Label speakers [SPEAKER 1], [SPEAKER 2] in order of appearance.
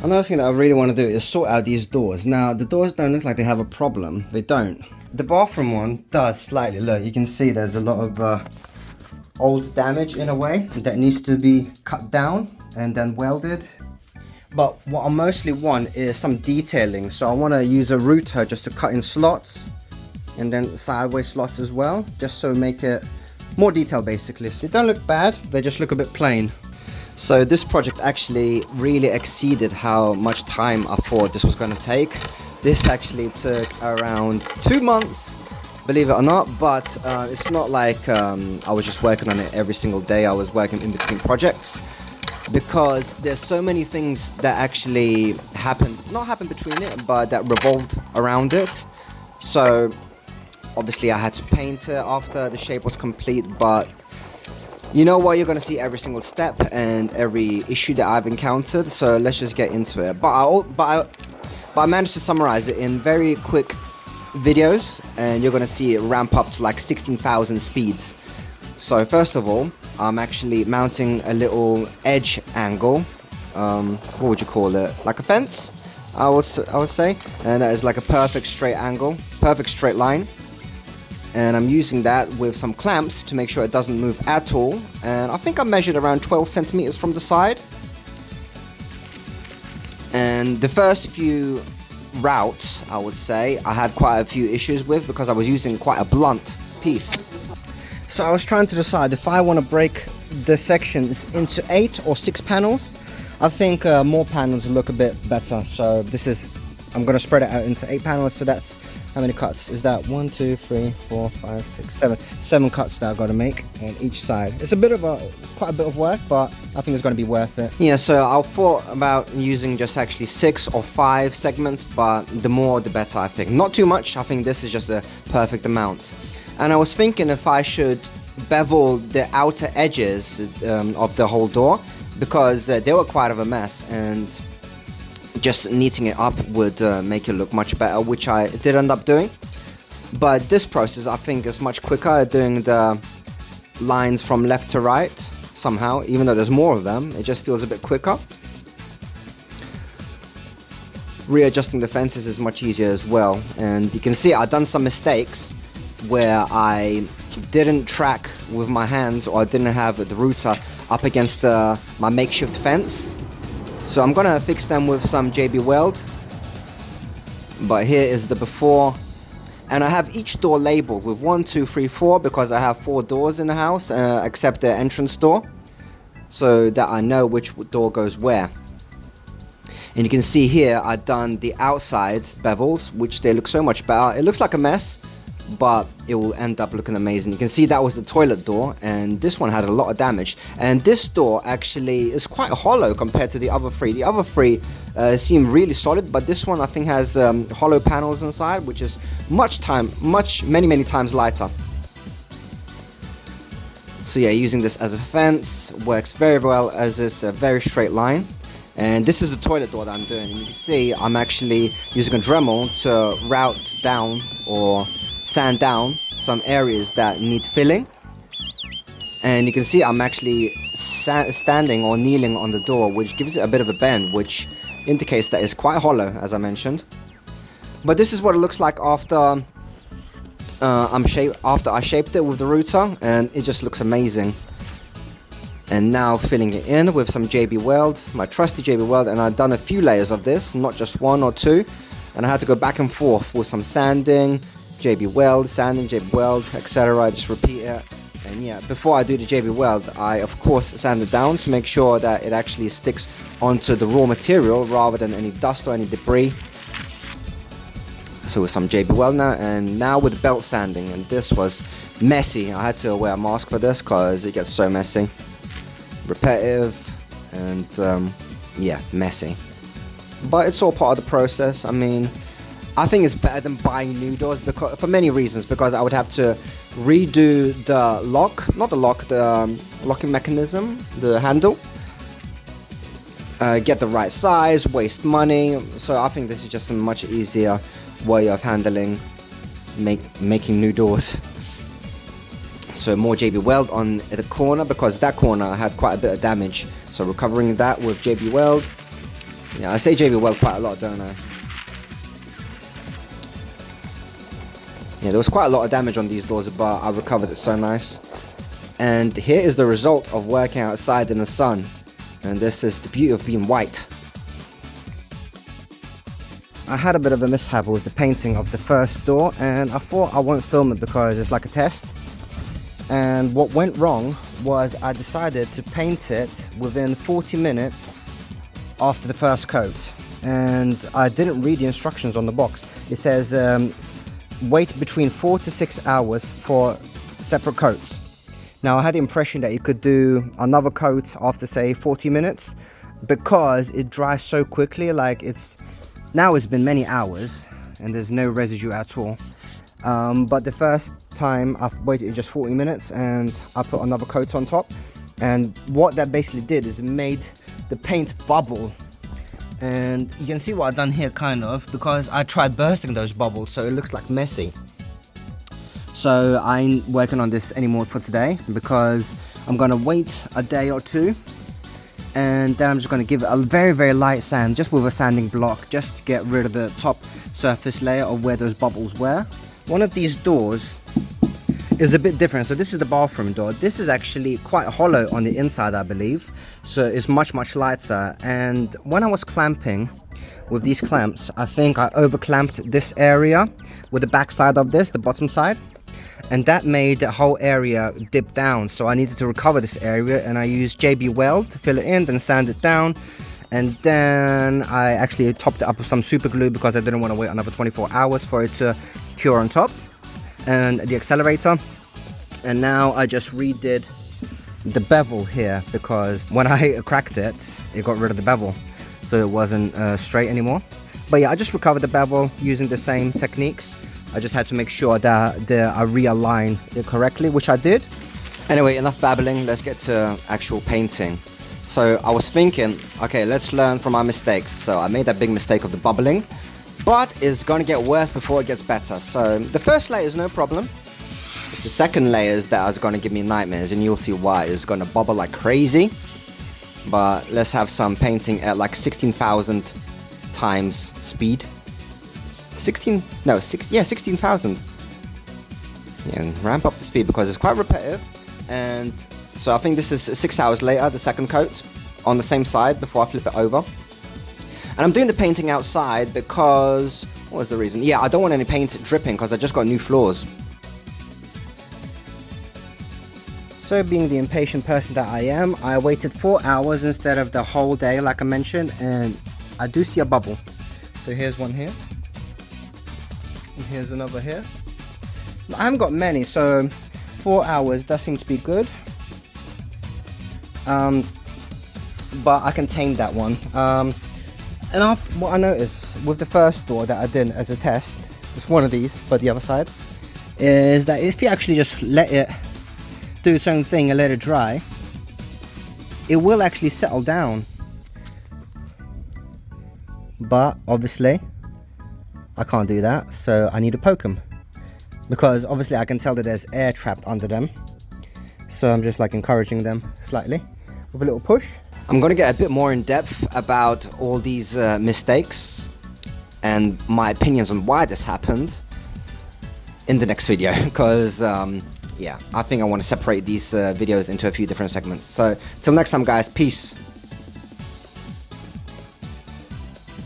[SPEAKER 1] Another thing that I really want to do is sort out these doors. Now, the doors don't look like they have a problem. They don't. The bathroom one does slightly. Look, you can see there's a lot of old damage in a way that needs to be cut down and then welded. But what I mostly want is some detailing. So I want to use a router just to cut in slots and then sideways slots as well, just so make it more detailed basically. So they don't look bad, they just look a bit plain. So this project actually really exceeded how much time I thought this was going to take. This actually took around 2 months, believe it or not, but it's not like I was just working on it every single day. I was working in between projects because there's so many things that actually not happened between it, but that revolved around it. So obviously I had to paint it after the shape was complete, but you know what, you're going to see every single step and every issue that I've encountered, so let's just get into it. But I managed to summarize it in very quick videos, and you're going to see it ramp up to like 16,000 speeds. So first of all, I'm actually mounting a little edge angle, what would you call it, like a fence, I would say, and that is like a perfect straight angle, perfect straight line. And I'm using that with some clamps to make sure it doesn't move at all. And I think I measured around 12 centimeters from the side. And the first few routes, I would say, I had quite a few issues with because I was using quite a blunt piece. So I was trying to decide if I want to break the sections into 8 or 6 panels. I think more panels look a bit better. So I'm going to spread it out into 8 panels. So that's, how many cuts is that? 1, 2, 3, 4, 5, 6, 7. 7 cuts that I've got to make on each side. It's quite a bit of work, but I think it's going to be worth it. Yeah, so I thought about using just actually 6 or 5 segments, but the more the better, I think. Not too much. I think this is just a perfect amount. And I was thinking if I should bevel the outer edges of the whole door, because they were quite of a mess, and just neating it up would make it look much better, which I did end up doing. But this process I think is much quicker, doing the lines from left to right somehow, even though there's more of them, it just feels a bit quicker. Readjusting the fences is much easier as well, and you can see I've done some mistakes where I didn't track with my hands, or I didn't have the router up against my makeshift fence. So I'm gonna fix them with some JB Weld. But here is the before, and I have each door labeled with 1, 2, 3, 4 because I have 4 doors in the house, except the entrance door, so that I know which door goes where. And you can see here I've done the outside bevels, which they look so much better. It looks like a mess, but it will end up looking amazing. You can see that was the toilet door, and this one had a lot of damage. And this door actually is quite hollow compared to the other 3. The other 3 seem really solid, but this one I think has hollow panels inside, which is many times lighter. So yeah, using this as a fence works very well as this very straight line. And this is the toilet door that I'm doing, and you can see I'm actually using a Dremel to route down or sand down some areas that need filling. And you can see I'm actually standing or kneeling on the door, which gives it a bit of a bend, which indicates that it's quite hollow, as I mentioned. But this is what it looks like after I shaped it with the router, and it just looks amazing. And now filling it in with some JB Weld, my trusty JB Weld, and I've done a few layers of this, not just 1 or 2, and I had to go back and forth with some sanding, JB Weld, sanding, JB Weld, etc. Just repeat it. And yeah, before I do the JB Weld, I of course sand it down to make sure that it actually sticks onto the raw material rather than any dust or any debris. So with some JB Weld now, and now with belt sanding, and this was messy. I had to wear a mask for this because it gets so messy. Repetitive and yeah, messy, but it's all part of the process. I mean, I think it's better than buying new doors for many reasons, because I would have to redo the locking mechanism, the handle, get the right size, waste money. So I think this is just a much easier way of handling making new doors. So more JB Weld on the corner, because that corner had quite a bit of damage. So recovering that with JB Weld. Yeah, I say JB Weld quite a lot, don't I? Yeah, there was quite a lot of damage on these doors, but I recovered it so nice. And here is the result of working outside in the sun. And this is the beauty of being white. I had a bit of a mishap with the painting of the first door, and I thought I won't film it because it's like a test. And what went wrong was I decided to paint it within 40 minutes after the first coat. And I didn't read the instructions on the box. It says wait between 4 to 6 hours for separate coats. Now I had the impression that you could do another coat after say 40 minutes because it dries so quickly. Like it's been many hours and there's no residue at all. But the first time I've waited just 40 minutes and I put another coat on top, and what that basically did is it made the paint bubble. And you can see what I've done here kind of, because I tried bursting those bubbles so it looks like messy. So I ain't working on this anymore for today because I'm gonna wait a day or two, and then I'm just gonna give it a very light sand just with a sanding block, just to get rid of the top surface layer of where those bubbles were. One of these doors is a bit different. So this is the bathroom door. This is actually quite hollow on the inside, I believe, so it's much lighter. And when I was clamping with these clamps, I think I over clamped this area with the back side of this, the bottom side, and that made the whole area dip down. So I needed to recover this area, and I used JB Weld to fill it in, then sand it down, and then I actually topped it up with some super glue because I didn't want to wait another 24 hours for it to cure on top, and the accelerator. And now I just redid the bevel here because when I cracked it, it got rid of the bevel, so it wasn't straight anymore. But yeah, I just recovered the bevel using the same techniques. I just had to make sure that I realign it correctly, which I did. Anyway, enough babbling, let's get to actual painting. So I was thinking, okay, let's learn from our mistakes. So I made that big mistake of the bubbling, but it's gonna get worse before it gets better. So the first layer is no problem. It's the second layers that is gonna give me nightmares, and you'll see why. It's gonna bubble like crazy. But let's have some painting at like 16,000 times speed. 16,000. Yeah, and ramp up the speed because it's quite repetitive. And so I think this is 6 hours later, the second coat on the same side before I flip it over. And I'm doing the painting outside because, what was the reason? Yeah, I don't want any paint dripping because I just got new floors. So being the impatient person that I am, I waited 4 hours instead of the whole day like I mentioned, and I do see a bubble. So here's one here, and here's another here. I haven't got many, so 4 hours does seem to be good. But I can tame that one. And after, what I noticed with the first door that I did as a test, it's one of these, but the other side, is that if you actually just let it do its own thing and let it dry, it will actually settle down. But obviously, I can't do that, so I need to poke them. Because obviously I can tell that there's air trapped under them. So I'm just like encouraging them slightly with a little push. I'm gonna get a bit more in depth about all these mistakes and my opinions on why this happened in the next video, because yeah, I think I want to separate these videos into a few different segments. So till next time guys, peace.